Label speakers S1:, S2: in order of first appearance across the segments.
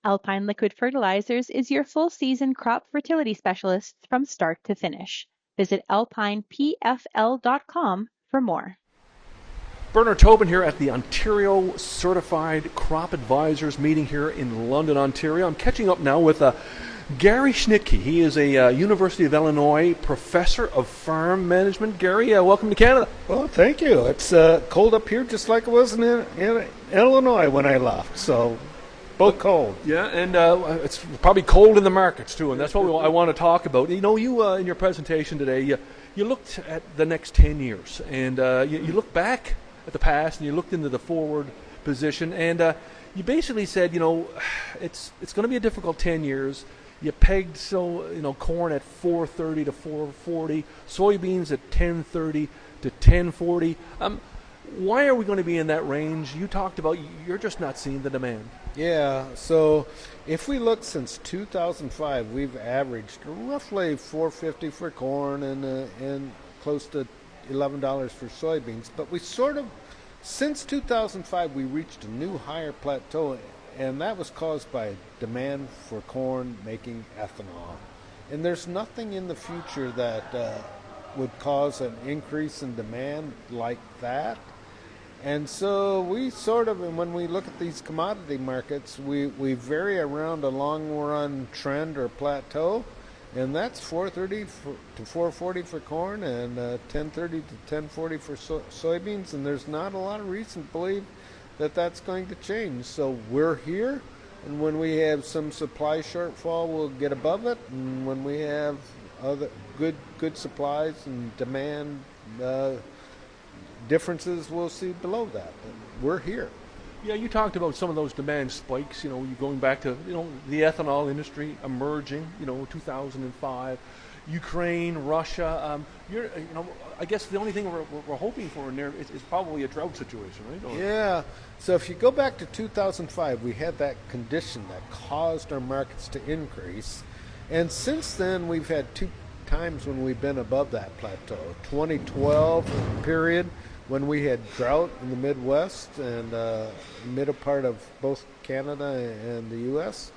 S1: Alpine Liquid Fertilizers is your full-season crop fertility specialist from start to finish. Visit alpinepfl.com for more.
S2: Bernard Tobin here at the Ontario Certified Crop Advisors meeting here in London, Ontario. I'm catching up now with Gary Schnitkey. He is a University of Illinois professor of farm management. Gary, welcome to Canada.
S3: Well, thank you. It's cold up here just like it was in Illinois when I left, so both cold.
S2: Yeah, and it's probably cold in the markets too, and that's what I want to talk about. You know, you in your presentation today, you looked at the next 10 years, and you looked back at the past, and you looked into the forward position, and you basically said, you know, it's going to be a difficult 10 years. You pegged corn at 430 to 440, soybeans at 1030 to 1040. Why are we going to be in that range? You talked about you're just not seeing the demand.
S3: Yeah, so if we look since 2005, we've averaged roughly 450 for corn and close to $11 for soybeans. But we since 2005, we reached a new higher plateau, and that was caused by demand for corn making ethanol. And there's nothing in the future that would cause an increase in demand like that. And so and when we look at these commodity markets, we vary around a long run trend or plateau, and that's 430 to 440 for corn and 1030 to 1040 for soybeans, and there's not a lot of reason to believe that that's going to change. So we're here, and when we have some supply shortfall, we'll get above it, and when we have other good supplies and demand differences, we'll see below that. But we're here.
S2: Yeah, you talked about some of those demand spikes. You know, you going back to the ethanol industry emerging. 2005, Ukraine, Russia. I guess the only thing we're hoping for in there is probably a drought situation, right?
S3: Yeah. So if you go back to 2005, we had that condition that caused our markets to increase, and since then we've had two times when we've been above that plateau. 2012 period when we had drought in the Midwest and middle part of both Canada and the U.S.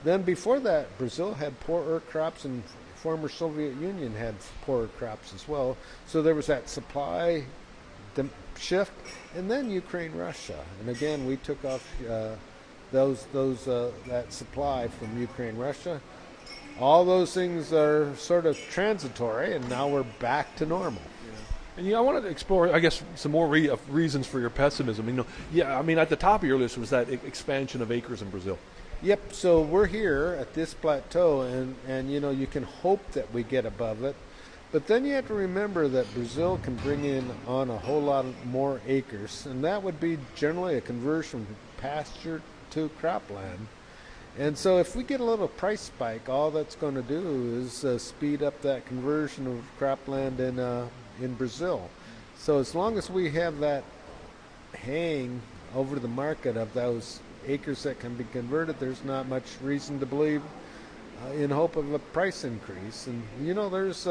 S3: Then before that, Brazil had poorer crops, and former Soviet Union had poorer crops as well. So there was that supply shift, and then Ukraine, Russia, and again we took off that supply from Ukraine, Russia. All those things are sort of transitory, and now we're back to normal.
S2: And I wanted to explore, I guess, some more reasons for your pessimism. At the top of your list was that expansion of acres in Brazil.
S3: Yep. So we're here at this plateau, and you can hope that we get above it, but then you have to remember that Brazil can bring in on a whole lot more acres, and that would be generally a conversion from pasture to cropland. And so if we get a little price spike, all that's going to do is speed up that conversion of cropland in Brazil. So as long as we have that hang over the market of those acres that can be converted, there's not much reason to believe in hope of a price increase. And there's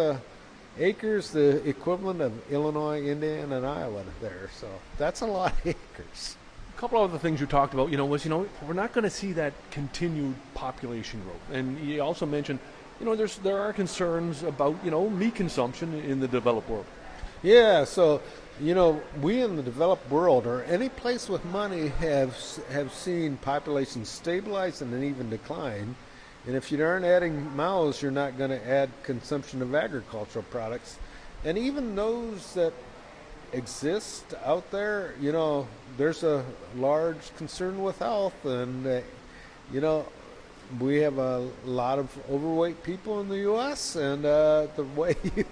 S3: acres the equivalent of Illinois, Indiana, and Iowa there. So that's a lot of acres.
S2: A couple of other things you talked about, we're not going to see that continued population growth. And you also mentioned, there are concerns about, meat consumption in the developed world.
S3: Yeah, so, we in the developed world, or any place with money, have seen populations stabilize and then even decline. And if you aren't adding mouths, you're not going to add consumption of agricultural products. And even those that exist out there, there's a large concern with health, and we have a lot of overweight people in the U.S., and the way you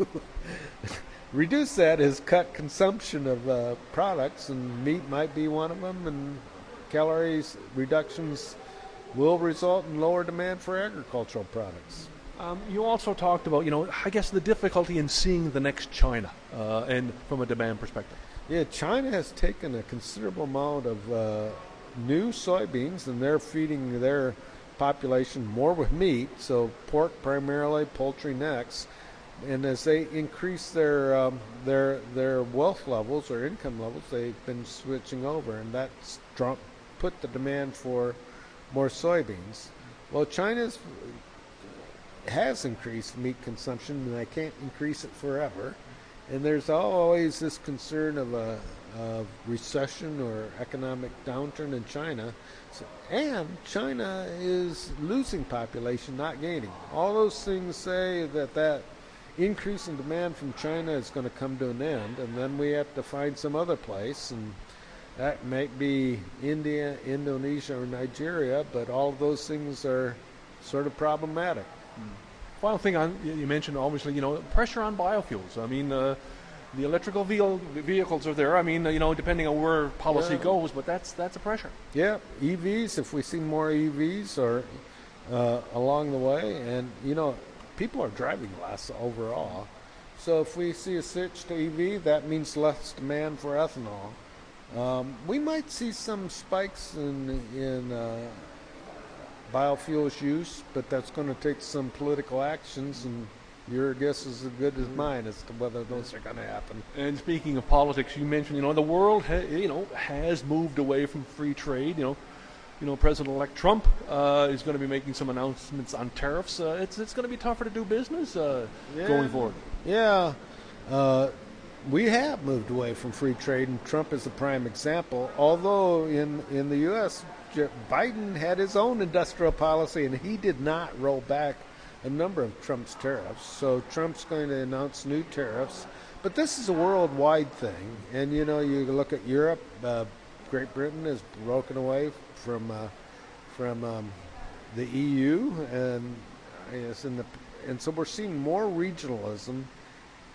S3: reduce that is cut consumption of products, and meat might be one of them, and calories reductions will result in lower demand for agricultural products.
S2: You also talked about, I guess the difficulty in seeing the next China, and from a demand perspective.
S3: Yeah, China has taken a considerable amount of new soybeans, and they're feeding their population more with meat, so pork primarily, poultry next. And as they increase their wealth levels or income levels, they've been switching over, and that's put the demand for more soybeans. Well, China's has increased meat consumption, and they can't increase it forever. And there's always this concern of a recession or economic downturn in China. And China is losing population, not gaining. All those things say that increase in demand from China is going to come to an end, and then we have to find some other place. And that might be India, Indonesia, or Nigeria, but all of those things are sort of problematic.
S2: Final thing you mentioned, obviously, pressure on biofuels. I mean, the electrical vehicles are there. I mean, depending on where policy goes, but that's a pressure.
S3: Yeah, EVs. If we see more EVs or along the way, and people are driving less overall. So if we see a switch to EV, that means less demand for ethanol. We might see some spikes in biofuels use, but that's going to take some political actions, and your guess is as good as mine as to whether those are going to happen.
S2: And speaking of politics, you mentioned the world has moved away from free trade. President-elect Trump is going to be making some announcements on tariffs. It's going to be tougher to do business going forward.
S3: Yeah. We have moved away from free trade, and Trump is a prime example. Although in the U.S., Biden had his own industrial policy, and he did not roll back a number of Trump's tariffs. So Trump's going to announce new tariffs. But this is a worldwide thing. And, you look at Europe, Great Britain has broken away from the EU, and so we're seeing more regionalism.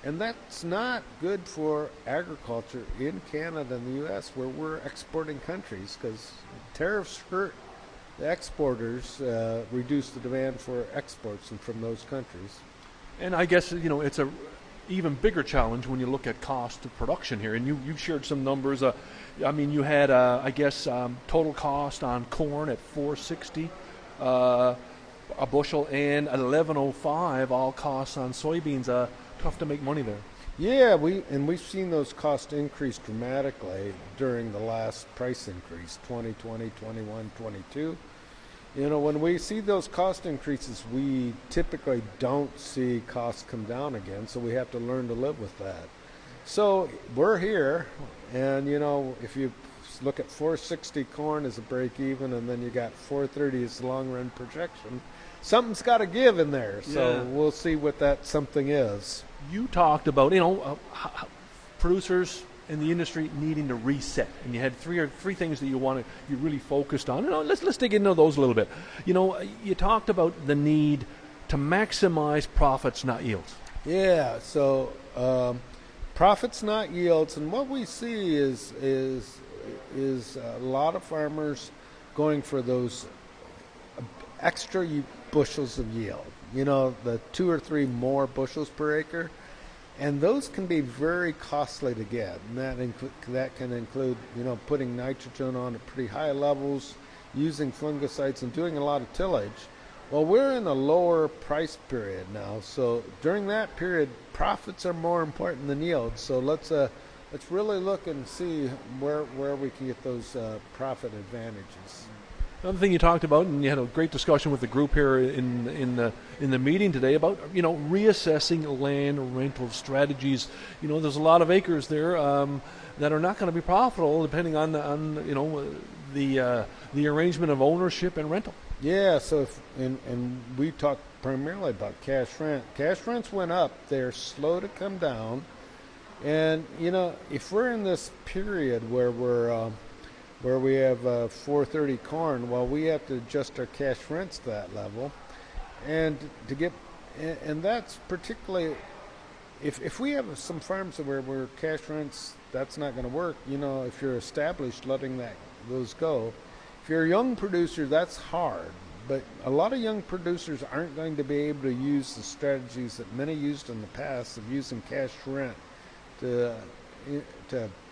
S3: And that's not good for agriculture in Canada and the U.S., where we're exporting countries, because tariffs hurt the exporters, reduce the demand for exports and from those countries.
S2: And I guess, it's a even bigger challenge when you look at cost of production here. And you've shared some numbers. You had, total cost on corn at $4.60 a bushel and $11.05 all costs on soybeans. Tough to make money there.
S3: Yeah, we've seen those costs increase dramatically during the last price increase, 2020, 21, 22. When we see those cost increases, we typically don't see costs come down again, so we have to learn to live with that. So we're here, and if you look at 460 corn as a break even, and then you got 430 as the long run projection, something's got to give in there. So we'll see what that something is.
S2: You talked about producers in the industry needing to reset, and you had three things that you really focused on. Let's dig into those a little bit. You talked about the need to maximize profits, not yields.
S3: Yeah. So profits, not yields, and what we see is a lot of farmers going for those extra bushels of yield. The 2 or 3 more bushels per acre. And those can be very costly to get. And that can include, putting nitrogen on at pretty high levels, using fungicides, and doing a lot of tillage. Well, we're in a lower price period now. So during that period, profits are more important than yields. So let's really look and see where we can get those profit advantages.
S2: Another thing you talked about, and you had a great discussion with the group here in the meeting today about reassessing land rental strategies. There's a lot of acres there that are not going to be profitable depending on the arrangement of ownership and rental.
S3: Yeah. So and we talked primarily about cash rent. Cash rents went up; they're slow to come down. And if we're in this period where we have 430 corn, well, we have to adjust our cash rents to that level, and that's particularly if we have some farms where cash rents, that's not going to work. If you're established, letting those go. If you're a young producer, that's hard. But a lot of young producers aren't going to be able to use the strategies that many used in the past of using cash rent to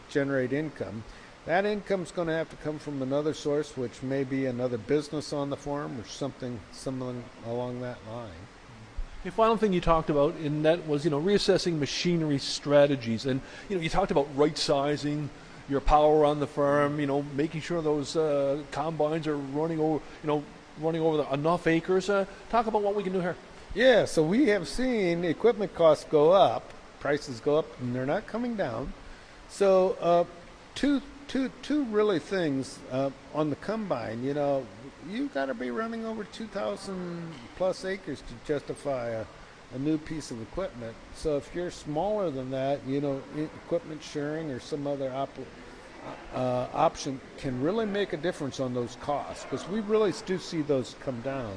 S3: generate income. That income's going to have to come from another source, which may be another business on the farm or something along that line.
S2: The final thing you talked about, and that was, reassessing machinery strategies. And, you talked about right-sizing your power on the farm, making sure those combines are running over, running over enough acres. Talk about what we can do here.
S3: Yeah, so we have seen equipment costs go up, prices go up, and they're not coming down. So two really things on the combine. You know, you got to be running over 2,000 plus acres to justify a new piece of equipment. So if you're smaller than that, you know, equipment sharing or some other option can really make a difference on those costs, because we really do see those come down.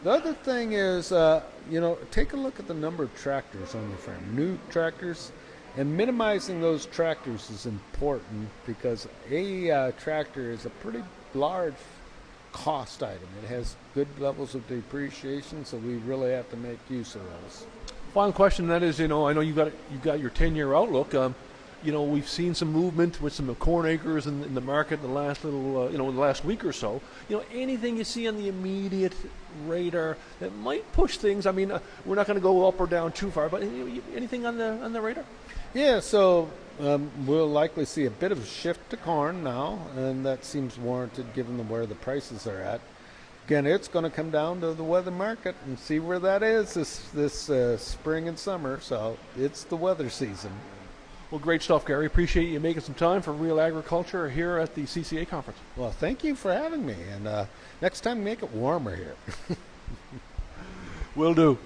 S3: The other thing is, you know, take a look at the number of tractors on your farm, new tractors, and minimizing those tractors is important, because a tractor is a pretty large cost item. It has good levels of depreciation, so we really have to make use of those.
S2: Final question, that is, you know, I know you've got your 10-year outlook. You know, we've seen some movement with some corn acres in the market in the last little, you know, in the last week or so. You know, anything you see on the immediate radar that might push things? I mean, we're not going to go up or down too far, but anything on the radar?
S3: Yeah, so we'll likely see a bit of a shift to corn now, and that seems warranted given where the prices are at. Again, it's going to come down to the weather market and see where that is this spring and summer. So it's the weather season.
S2: Well, great stuff, Gary. Appreciate you making some time for Real Agriculture here at the CCA conference.
S3: Well, thank you for having me, and next time make it warmer here.
S2: Will do.